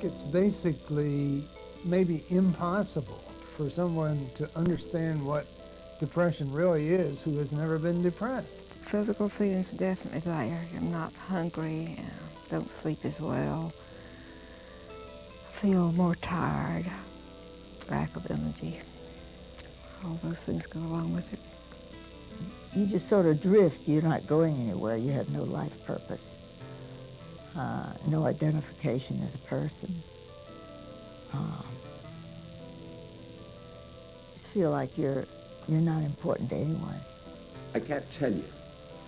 think it's basically maybe impossible for someone to understand what depression really is who has never been depressed. Physical feelings are definitely there. I'm not hungry, don't sleep as well. Feel more tired, lack of energy. All those things go along with it. You just sort of drift. You're not going anywhere. You have no life purpose, no identification as a person. Just feel like you're not important to anyone. I can't tell you.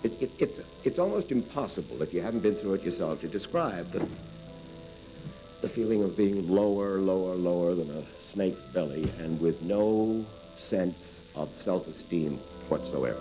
It's almost impossible, if you haven't been through it yourself, to describe the feeling of being lower, lower, lower than a snake's belly, and with no sense of self-esteem whatsoever.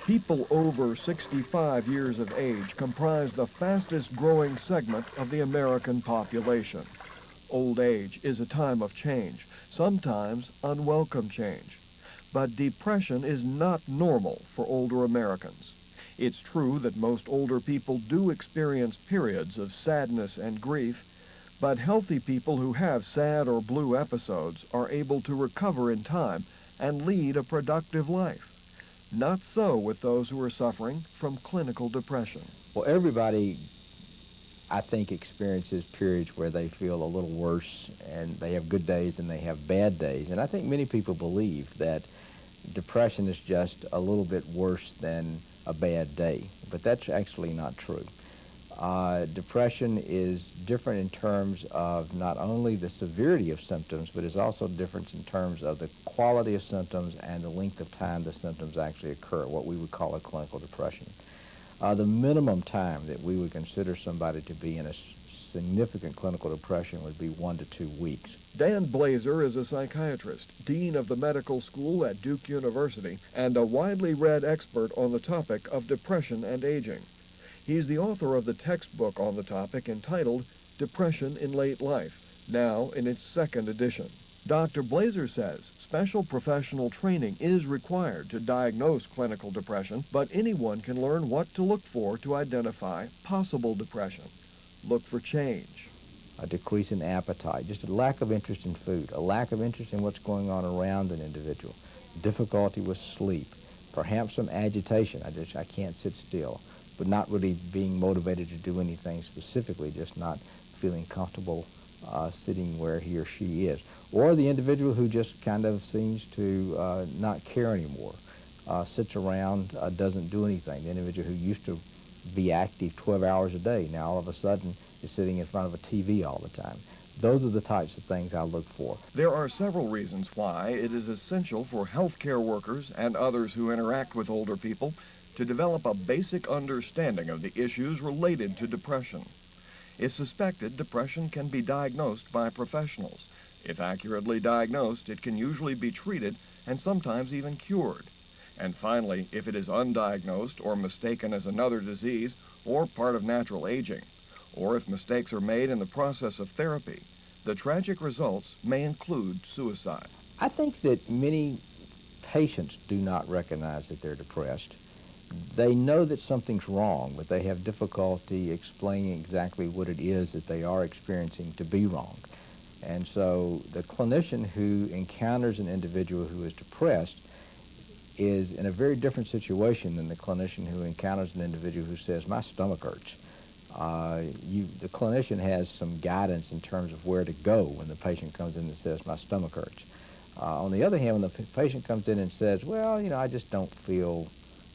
People over 65 years of age comprise the fastest growing segment of the American population. Old age is a time of change, sometimes unwelcome change. But depression is not normal for older Americans. It's true that most older people do experience periods of sadness and grief, but healthy people who have sad or blue episodes are able to recover in time and lead a productive life. Not so with those who are suffering from clinical depression. Well, everybody, I think, experiences periods where they feel a little worse, and they have good days and they have bad days. And I think many people believe that depression is just a little bit worse than a bad day, but that's actually not true. Depression is different in terms of not only the severity of symptoms, but it's also different in terms of the quality of symptoms and the length of time the symptoms actually occur, what we would call a clinical depression. The minimum time that we would consider somebody to be in a significant clinical depression would be 1 to 2 weeks. Dan Blazer is a psychiatrist, dean of the medical school at Duke University, and a widely read expert on the topic of depression and aging. He's the author of the textbook on the topic entitled Depression in Late Life, now in its 2nd edition. Dr. Blazer says special professional training is required to diagnose clinical depression, but anyone can learn what to look for to identify possible depression. Look for change. A decrease in appetite, just a lack of interest in food, a lack of interest in what's going on around an individual, difficulty with sleep, perhaps some agitation, I can't sit still, but not really being motivated to do anything specifically, just not feeling comfortable sitting where he or she is. Or the individual who just kind of seems to not care anymore, sits around, doesn't do anything. The individual who used to be active 12 hours a day now all of a sudden is sitting in front of a TV all the time. Those are the types of things I look for. There are several reasons why it is essential for healthcare workers and others who interact with older people to develop a basic understanding of the issues related to depression. If suspected, depression can be diagnosed by professionals. If accurately diagnosed, it can usually be treated and sometimes even cured. And finally, if it is undiagnosed or mistaken as another disease or part of natural aging, or if mistakes are made in the process of therapy, the tragic results may include suicide. I think that many patients do not recognize that they're depressed. They know that something's wrong, but they have difficulty explaining exactly what it is that they are experiencing to be wrong. And so the clinician who encounters an individual who is depressed is in a very different situation than the clinician who encounters an individual who says, my stomach hurts. The clinician has some guidance in terms of where to go when the patient comes in and says, my stomach hurts. On the other hand, when the patient comes in and says, well, I just don't feel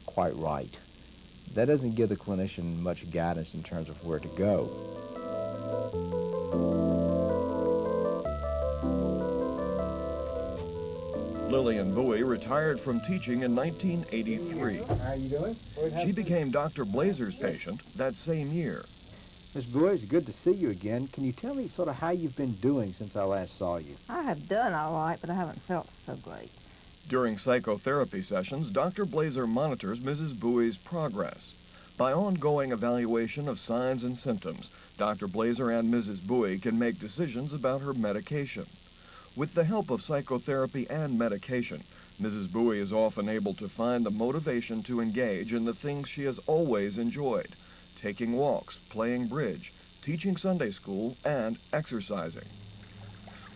quite right, that doesn't give the clinician much guidance in terms of where to go. Lillian Bowie retired from teaching in 1983. How are you doing? She became Dr. Blazer's patient that same year. Ms. Bowie, it's good to see you again. Can you tell me sort of how you've been doing since I last saw you? I have done all right, but I haven't felt so great. During psychotherapy sessions, Dr. Blazer monitors Mrs. Bowie's progress. By ongoing evaluation of signs and symptoms, Dr. Blazer and Mrs. Bowie can make decisions about her medication. With the help of psychotherapy and medication, Mrs. Bowie is often able to find the motivation to engage in the things she has always enjoyed: taking walks, playing bridge, teaching Sunday school, and exercising.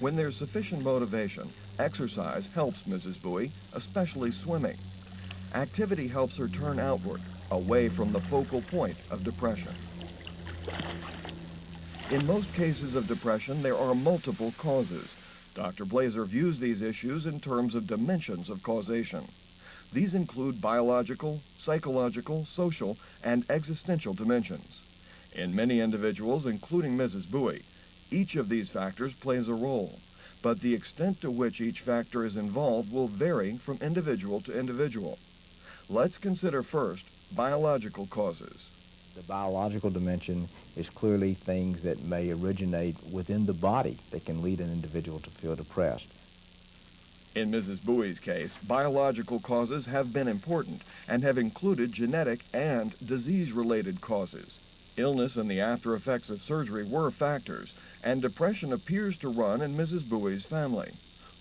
When there's sufficient motivation, exercise helps Mrs. Bowie, especially swimming. Activity helps her turn outward, away from the focal point of depression. In most cases of depression, there are multiple causes. Dr. Blazer views these issues in terms of dimensions of causation. These include biological, psychological, social, and existential dimensions. In many individuals, including Mrs. Bowie, each of these factors plays a role, but the extent to which each factor is involved will vary from individual to individual. Let's consider first biological causes. The biological dimension is clearly things that may originate within the body that can lead an individual to feel depressed. In Mrs. Bowie's case, biological causes have been important and have included genetic and disease-related causes. Illness and the after effects of surgery were factors, and depression appears to run in Mrs. Bowie's family.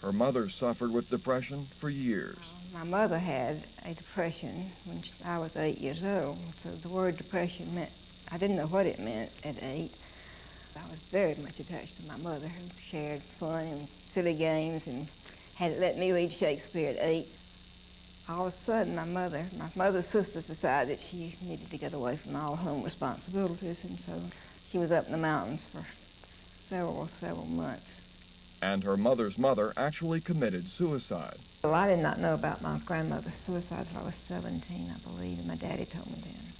Her mother suffered with depression for years. My mother had a depression when I was 8 years old, so the word depression meant, I didn't know what it meant at 8. I was very much attached to my mother, who shared fun and silly games and had let me read Shakespeare at 8. All of a sudden, my mother's sisters decided that she needed to get away from all home responsibilities, and so she was up in the mountains for several months. And her mother's mother actually committed suicide. Well, I did not know about my grandmother's suicide until I was 17, I believe, and my daddy told me then.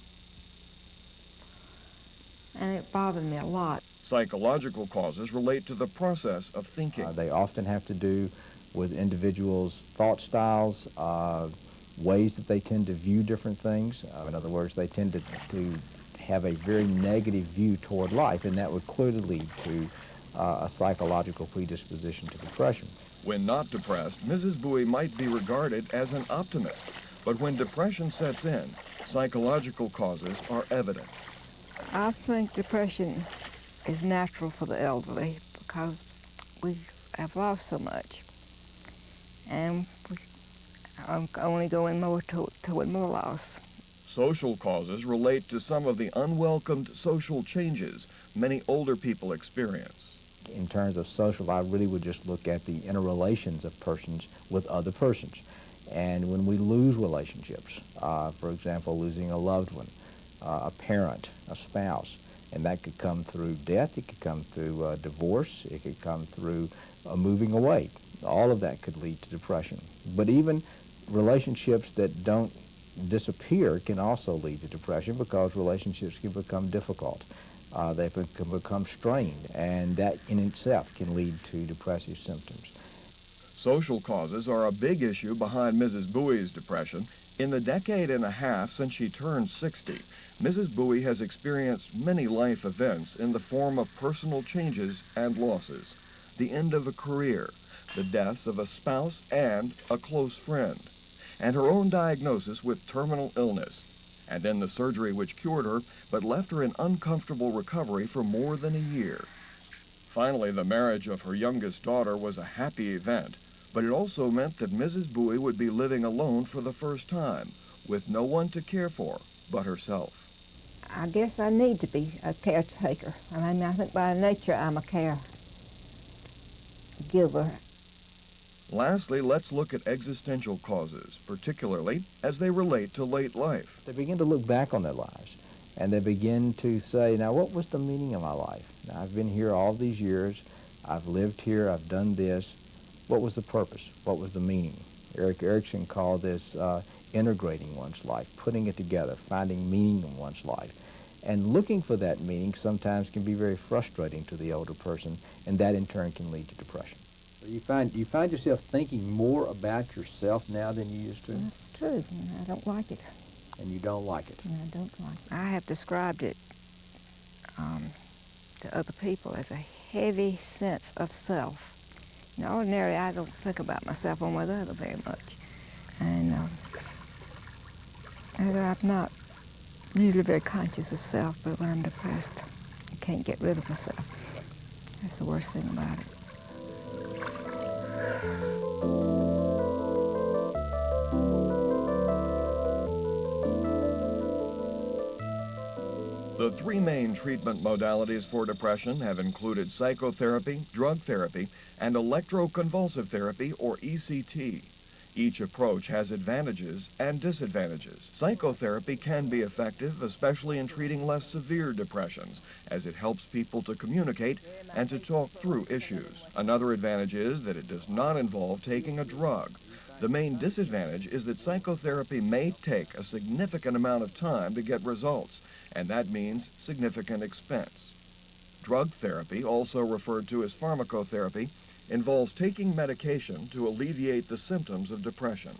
And it bothered me a lot. Psychological causes relate to the process of thinking. They often have to do with individuals' thought styles, ways that they tend to view different things. In other words, they tend to have a very negative view toward life, and that would clearly lead to a psychological predisposition to depression. When not depressed, Mrs. Bowie might be regarded as an optimist, but when depression sets in, psychological causes are evident. I think depression is natural for the elderly because we have lost so much, and we are only going more toward more loss. Social causes relate to some of the unwelcomed social changes many older people experience. In terms of social, I really would just look at the interrelations of persons with other persons. And when we lose relationships, for example, losing a loved one, a parent, a spouse, and that could come through death, it could come through divorce, it could come through moving away. All of that could lead to depression. But even relationships that don't disappear can also lead to depression because relationships can become difficult. They can become strained, and that in itself can lead to depressive symptoms. Social causes are a big issue behind Mrs. Bowie's depression. In the decade and a half since she turned 60, Mrs. Bowie has experienced many life events in the form of personal changes and losses: the end of a career, the deaths of a spouse and a close friend, and her own diagnosis with terminal illness, and then the surgery which cured her but left her in uncomfortable recovery for more than a year. Finally, the marriage of her youngest daughter was a happy event, but it also meant that Mrs. Bowie would be living alone for the first time, with no one to care for but herself. I guess I need to be a caretaker. I mean, I think by nature I'm a caregiver. Lastly, let's look at existential causes, particularly as they relate to late life. They begin to look back on their lives, and they begin to say, now what was the meaning of my life? Now, I've been here all these years, I've lived here, I've done this. What was the purpose? What was the meaning? Erik Erikson called this integrating one's life, putting it together, finding meaning in one's life. And looking for that meaning sometimes can be very frustrating to the older person, and that in turn can lead to depression. You find yourself thinking more about yourself now than you used to? That's true, and I don't like it. And you don't like it? And I don't like it. I have described it to other people as a heavy sense of self. You know, ordinarily I don't think about myself one way or the other very much. And I've not I'm usually very conscious of self, but when I'm depressed, I can't get rid of myself. That's the worst thing about it. The three main treatment modalities for depression have included psychotherapy, drug therapy, and electroconvulsive therapy, or ECT. Each approach has advantages and disadvantages. Psychotherapy can be effective, especially in treating less severe depressions, as it helps people to communicate and to talk through issues. Another advantage is that it does not involve taking a drug. The main disadvantage is that psychotherapy may take a significant amount of time to get results, and that means significant expense. Drug therapy, also referred to as pharmacotherapy, involves taking medication to alleviate the symptoms of depression.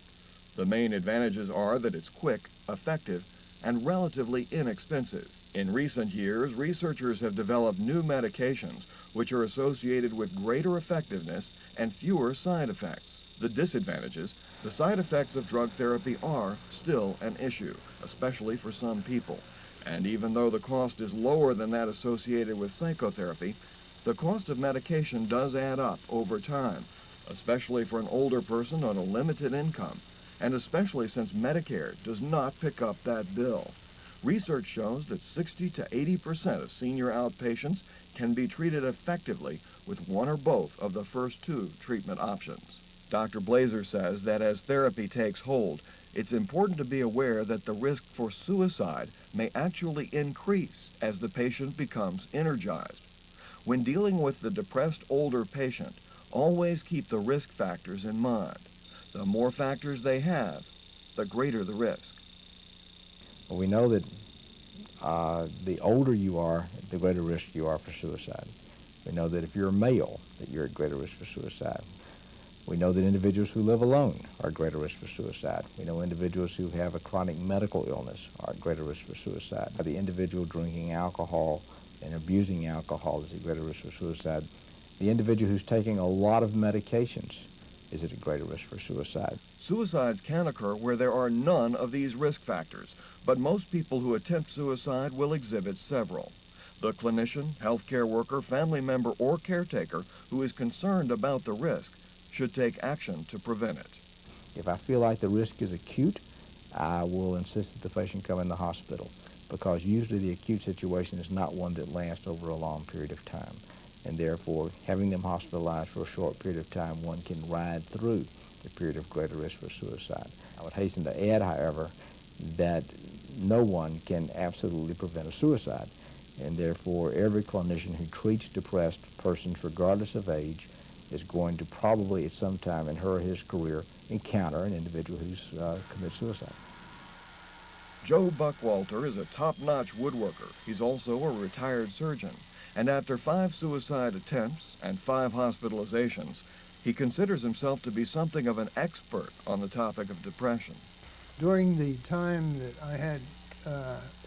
The main advantages are that it's quick, effective, and relatively inexpensive. In recent years, researchers have developed new medications which are associated with greater effectiveness and fewer side effects. The disadvantages: the side effects of drug therapy are still an issue, especially for some people. And even though the cost is lower than that associated with psychotherapy, the cost of medication does add up over time, especially for an older person on a limited income, and especially since Medicare does not pick up that bill. Research shows that 60 to 80% of senior outpatients can be treated effectively with one or both of the first two treatment options. Dr. Blazer says that as therapy takes hold, it's important to be aware that the risk for suicide may actually increase as the patient becomes energized. When dealing with the depressed older patient, always keep the risk factors in mind. The more factors they have, the greater the risk. Well, we know that the older you are, the greater risk you are for suicide. We know that if you're a male, that you're at greater risk for suicide. We know that individuals who live alone are at greater risk for suicide. We know individuals who have a chronic medical illness are at greater risk for suicide. The individual drinking alcohol and abusing alcohol is at greater risk for suicide. The individual who's taking a lot of medications is at a greater risk for suicide. Suicides can occur where there are none of these risk factors, but most people who attempt suicide will exhibit several. The clinician, healthcare worker, family member, or caretaker who is concerned about the risk should take action to prevent it. If I feel like the risk is acute, I will insist that the patient come in the hospital, because usually the acute situation is not one that lasts over a long period of time. And therefore, having them hospitalized for a short period of time, one can ride through the period of greater risk for suicide. I would hasten to add, however, that no one can absolutely prevent a suicide. And therefore, every clinician who treats depressed persons, regardless of age, is going to probably at some time in her or his career encounter an individual who's commits suicide. Joe Buckwalter is a top-notch woodworker. He's also a retired surgeon. And after 5 suicide attempts and 5 hospitalizations, he considers himself to be something of an expert on the topic of depression. During the time that I had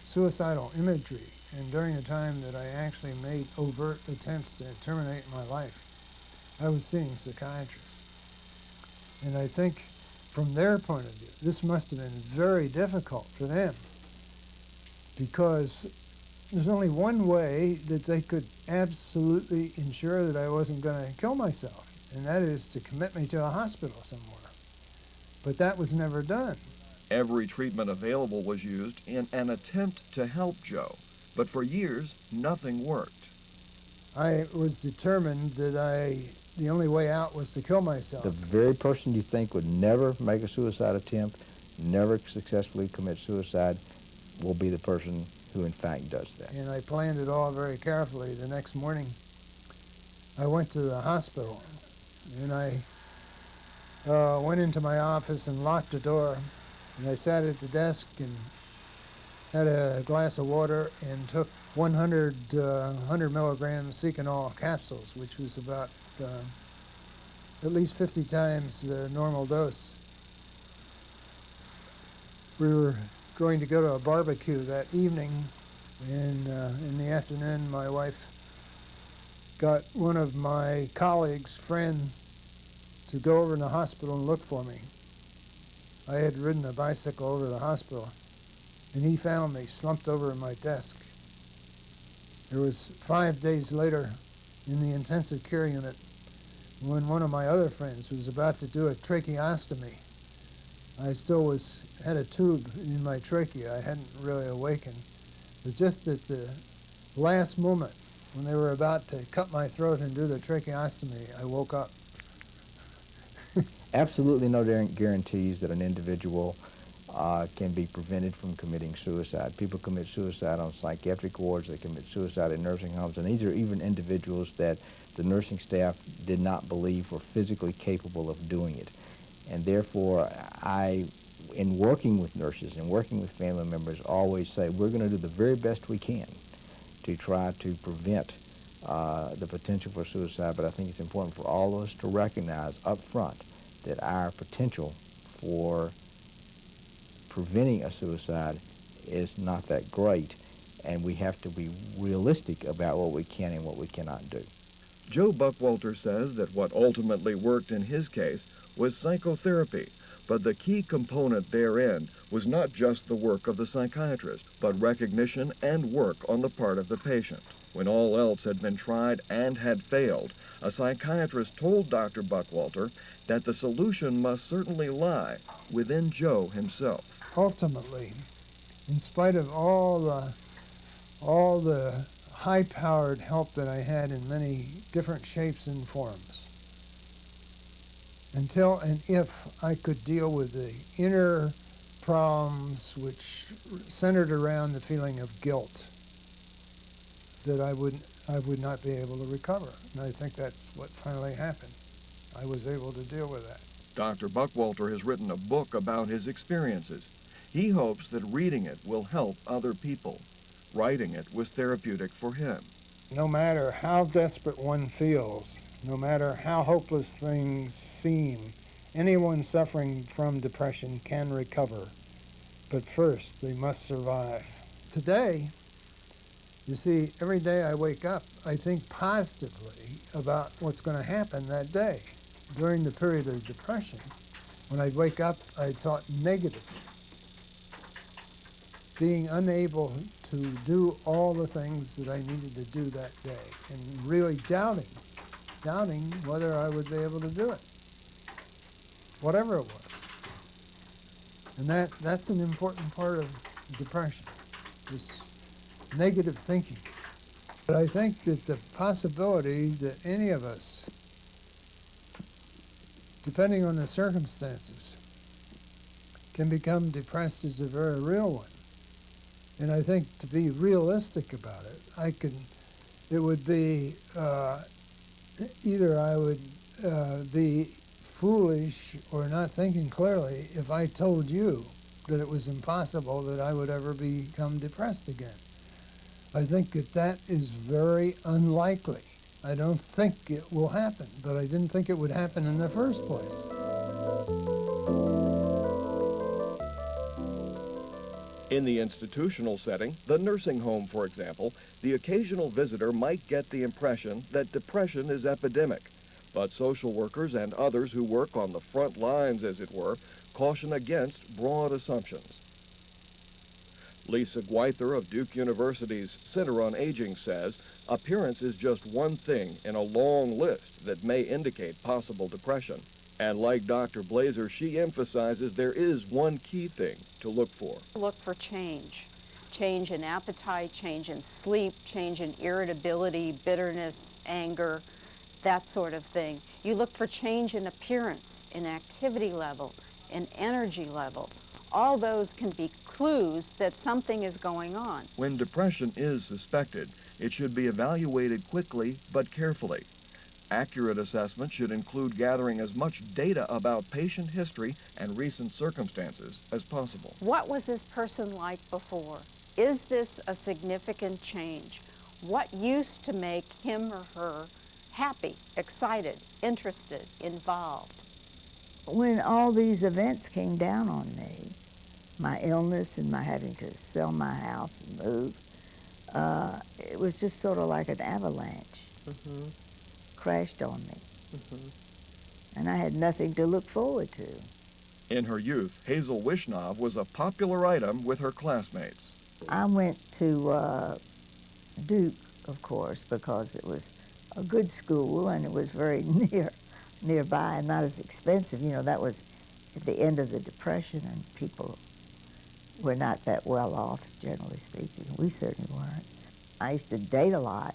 suicidal imagery, and during the time that I actually made overt attempts to terminate my life, I was seeing psychiatrists. And I think from their point of view, this must have been very difficult for them, because there's only one way that they could absolutely ensure that I wasn't going to kill myself, and that is to commit me to a hospital somewhere. But that was never done. Every treatment available was used in an attempt to help Joe, but for years, nothing worked. I was determined that the only way out was to kill myself. The very person you think would never make a suicide attempt, never successfully commit suicide, will be the person who in fact does that. And I planned it all very carefully. The next morning, I went to the hospital, and I went into my office and locked the door, and I sat at the desk and had a glass of water and took 100 milligram Seconal capsules, which was about at least 50 times the normal dose. We were going to go to a barbecue that evening, and in the afternoon my wife got one of my colleagues' friend to go over to the hospital and look for me. I had ridden a bicycle over to the hospital, and he found me slumped over in my desk. It was 5 days later in the intensive care unit when one of my other friends was about to do a tracheostomy. I still had a tube in my trachea. I hadn't really awakened. But just at the last moment, when they were about to cut my throat and do the tracheostomy, I woke up. Absolutely no guarantees that an individual can be prevented from committing suicide. People commit suicide on psychiatric wards, they commit suicide in nursing homes, and these are even individuals that the nursing staff did not believe were physically capable of doing it. And therefore, in working with nurses and working with family members, always say we're going to do the very best we can to try to prevent the potential for suicide, but I think it's important for all of us to recognize up front that our potential for preventing a suicide is not that great, and we have to be realistic about what we can and what we cannot do. Joe Buckwalter says that what ultimately worked in his case was psychotherapy, but the key component therein was not just the work of the psychiatrist, but recognition and work on the part of the patient. When all else had been tried and had failed, a psychiatrist told Dr. Buckwalter that the solution must certainly lie within Joe himself. Ultimately, in spite of all the high-powered help that I had in many different shapes and forms, until and if I could deal with the inner problems which centered around the feeling of guilt, that I would not be able to recover. And I think that's what finally happened. I was able to deal with that. Dr. Buckwalter has written a book about his experiences. He hopes that reading it will help other people. Writing it was therapeutic for him. No matter how desperate one feels, no matter how hopeless things seem, anyone suffering from depression can recover. But first, they must survive. Today, you see, every day I wake up, I think positively about what's going to happen that day. During the period of depression, when I'd wake up, I thought negatively. Being unable to do all the things that I needed to do that day, and really doubting whether I would be able to do it, whatever it was. And that's an important part of depression, this negative thinking. But I think that the possibility that any of us, depending on the circumstances, can become depressed is a very real one. And I think to be realistic about it, it would be, either I would be foolish or not thinking clearly if I told you that it was impossible that I would ever become depressed again. I think that is very unlikely. I don't think it will happen, but I didn't think it would happen in the first place. In the institutional setting, the nursing home, for example, the occasional visitor might get the impression that depression is epidemic. But social workers and others who work on the front lines, as it were, caution against broad assumptions. Lisa Gweither of Duke University's Center on Aging says appearance is just one thing in a long list that may indicate possible depression. And like Dr. Blazer, she emphasizes there is one key thing to look for. Look for change. Change in appetite, change in sleep, change in irritability, bitterness, anger, that sort of thing. You look for change in appearance, in activity level, in energy level. All those can be clues that something is going on. When depression is suspected, it should be evaluated quickly but carefully. Accurate assessment should include gathering as much data about patient history and recent circumstances as possible. What was this person like before? Is this a significant change? What used to make him or her happy, excited, interested, involved? When all these events came down on me, my illness and my having to sell my house and move, it was just sort of like an avalanche. Crashed on me. And I had nothing to look forward to. In her youth, Hazel Wishnov was a popular item with her classmates. I went to Duke, of course, because it was a good school and it was very nearby and not as expensive. You know, that was at the end of the Depression and people were not that well off, generally speaking. We certainly weren't. I used to date a lot,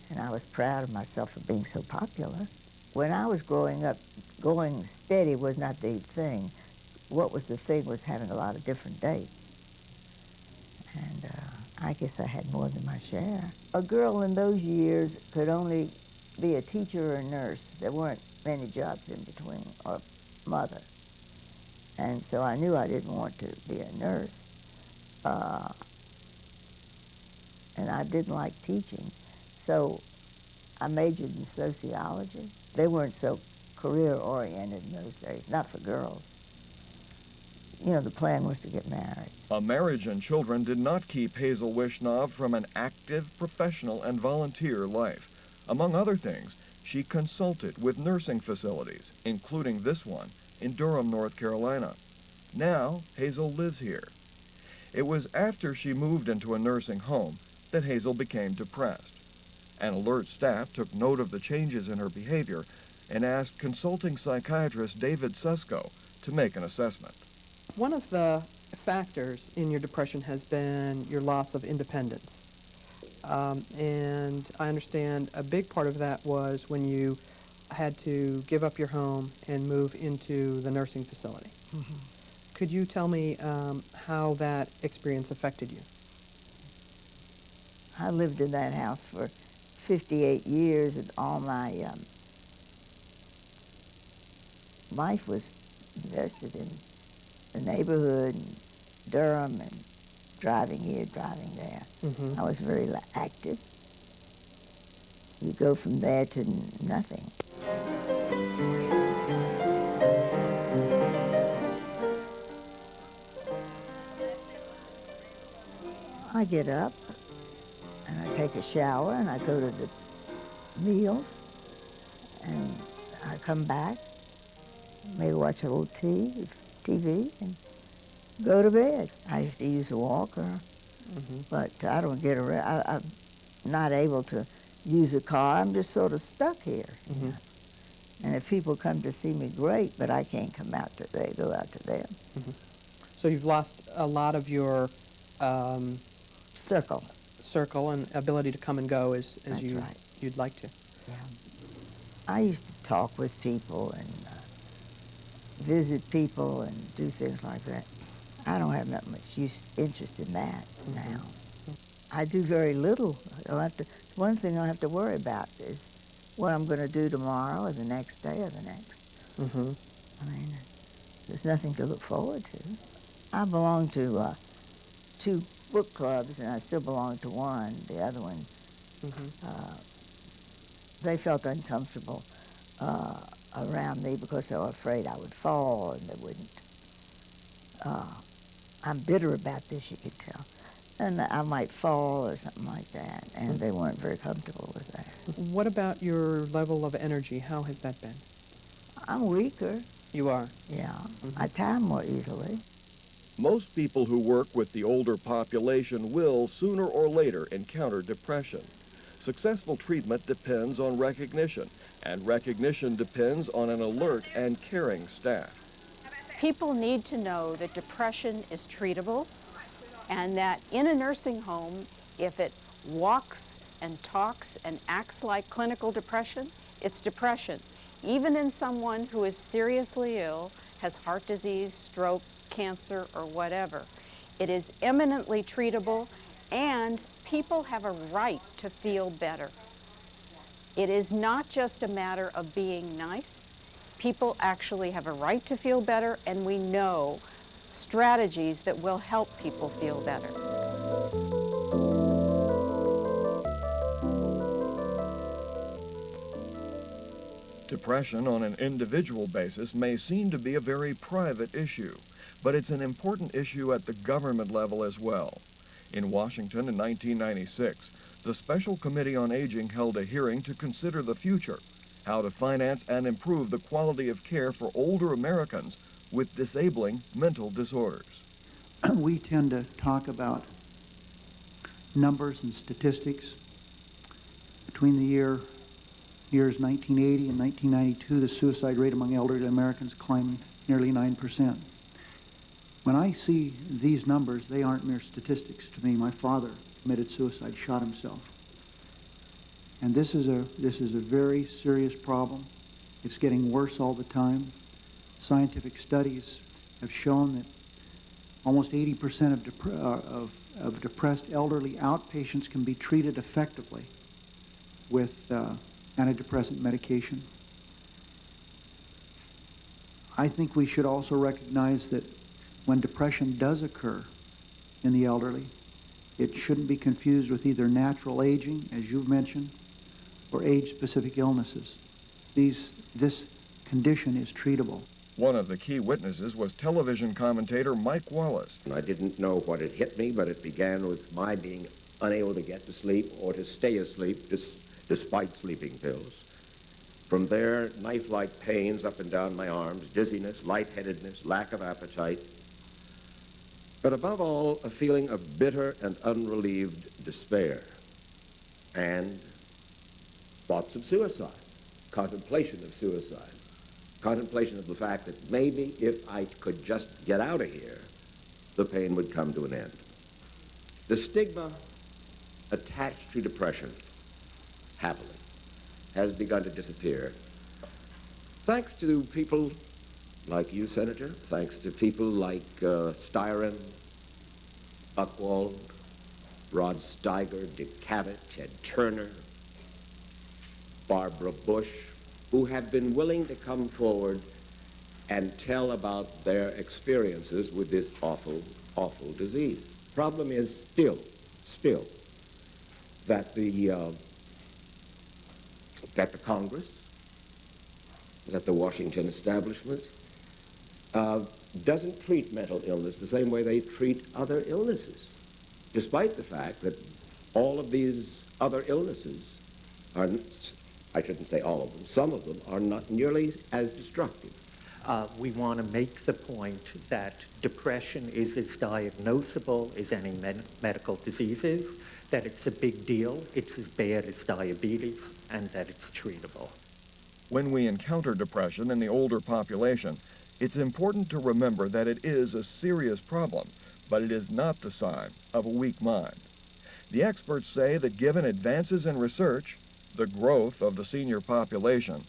and I was proud of myself for being so popular. When I was growing up, going steady was not the thing. What was the thing was having a lot of different dates. And I guess I had more than my share. A girl in those years could only be a teacher or a nurse. There weren't many jobs in between, or mother. And so I knew I didn't want to be a nurse. And I didn't like teaching. So I majored in sociology. They weren't so career-oriented in those days, not for girls. You know, the plan was to get married. A marriage and children did not keep Hazel Wishnov from an active, professional, and volunteer life. Among other things, she consulted with nursing facilities, including this one in Durham, North Carolina. Now, Hazel lives here. It was after she moved into a nursing home that Hazel became depressed. An alert staff took note of the changes in her behavior and asked consulting psychiatrist David Susko to make an assessment. One of the factors in your depression has been your loss of independence. And I understand a big part of that was when you had to give up your home and move into the nursing facility. Mm-hmm. Could you tell me how that experience affected you? I lived in that house for 58 years, and all my life was invested in the neighborhood, and Durham, and driving here, driving there. Mm-hmm. I was very active. You go from there to nothing. I get up, and I take a shower, and I go to the meals, and I come back, maybe watch a little TV, and go to bed. I used to use a walker, but I don't get around. I'm not able to use a car. I'm just sort of stuck here. Mm-hmm. You know? And if people come to see me, great, but I can't come out to them, go out to them. Mm-hmm. So you've lost a lot of your circle and ability to come and go as you'd like to. Yeah. I used to talk with people and visit people and do things like that. I don't have that much interest in that now. I do very little. One thing I have to worry about is what I'm going to do tomorrow or the next day or the next. Mm-hmm. I mean, there's nothing to look forward to. I belong to 2 book clubs, and I still belong to one. The other one, they felt uncomfortable around me because they were afraid I would fall and they wouldn't. I'm bitter about this, you could tell. And I might fall or something like that, and they weren't very comfortable with that. What about your level of energy? How has that been? I'm weaker. You are? Yeah. I tire more easily. Most people who work with the older population will, sooner or later, encounter depression. Successful treatment depends on recognition, and recognition depends on an alert and caring staff. People need to know that depression is treatable, and that in a nursing home, if it walks and talks and acts like clinical depression, it's depression. Even in someone who is seriously ill, has heart disease, stroke, cancer, or whatever. It is eminently treatable, and people have a right to feel better. It is not just a matter of being nice. People actually have a right to feel better, and we know strategies that will help people feel better. Depression on an individual basis may seem to be a very private issue, but it's an important issue at the government level as well. In Washington in 1996, the Special Committee on Aging held a hearing to consider the future, how to finance and improve the quality of care for older Americans with disabling mental disorders. We tend to talk about numbers and statistics. Between the years 1980 and 1992, the suicide rate among elderly Americans climbed nearly 9%. When I see these numbers, they aren't mere statistics to me. My father committed suicide, shot himself. And this is a very serious problem. It's getting worse all the time. Scientific studies have shown that almost 80% of depressed elderly outpatients can be treated effectively with antidepressant medication. I think we should also recognize that when depression does occur in the elderly, it shouldn't be confused with either natural aging, as you've mentioned, or age-specific illnesses. This condition is treatable. One of the key witnesses was television commentator Mike Wallace. I didn't know what had hit me, but it began with my being unable to get to sleep or to stay asleep despite sleeping pills. From there, knife-like pains up and down my arms, dizziness, lightheadedness, lack of appetite, but above all, a feeling of bitter and unrelieved despair and thoughts of suicide, contemplation of suicide, contemplation of the fact that maybe if I could just get out of here, the pain would come to an end. The stigma attached to depression, happily, has begun to disappear, thanks to people like you, Senator, thanks to people like Styron, Buchwald, Rod Steiger, Dick Cavett, Ted Turner, Barbara Bush, who have been willing to come forward and tell about their experiences with this awful, awful disease. Problem is still, that the Congress, that the Washington establishment doesn't treat mental illness the same way they treat other illnesses, despite the fact that all of these other illnesses are, I shouldn't say all of them, some of them are not nearly as destructive. We want to make the point that depression is as diagnosable as any medical diseases, that it's a big deal, it's as bad as diabetes, and that it's treatable. When we encounter depression in the older population, it's important to remember that it is a serious problem, but it is not the sign of a weak mind. The experts say that given advances in research, the growth of the senior population,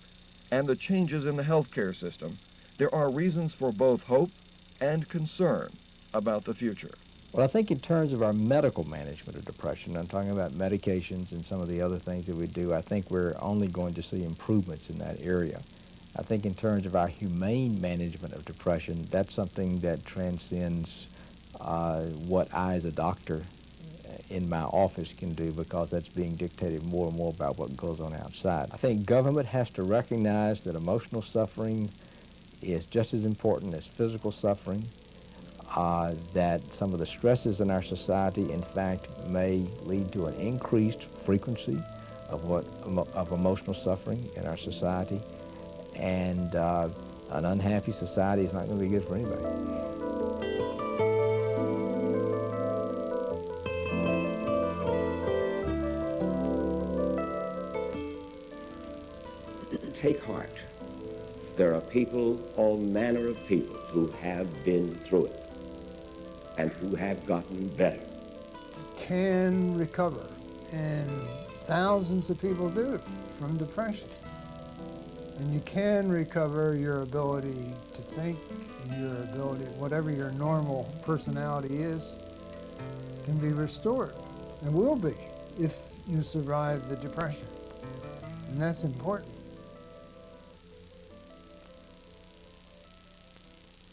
and the changes in the healthcare system, there are reasons for both hope and concern about the future. Well, I think in terms of our medical management of depression, I'm talking about medications and some of the other things that we do, I think we're only going to see improvements in that area. I think in terms of our humane management of depression, that's something that transcends what I as a doctor in my office can do, because that's being dictated more and more about what goes on outside. I think government has to recognize that emotional suffering is just as important as physical suffering, that some of the stresses in our society, in fact, may lead to an increased frequency of emotional suffering in our society, and an unhappy society is not going to be good for anybody. Take heart. There are people, all manner of people, who have been through it and who have gotten better. Can recover, and thousands of people do from depression. And you can recover your ability to think, and your ability, whatever your normal personality is, can be restored, and will be if you survive the depression. And that's important.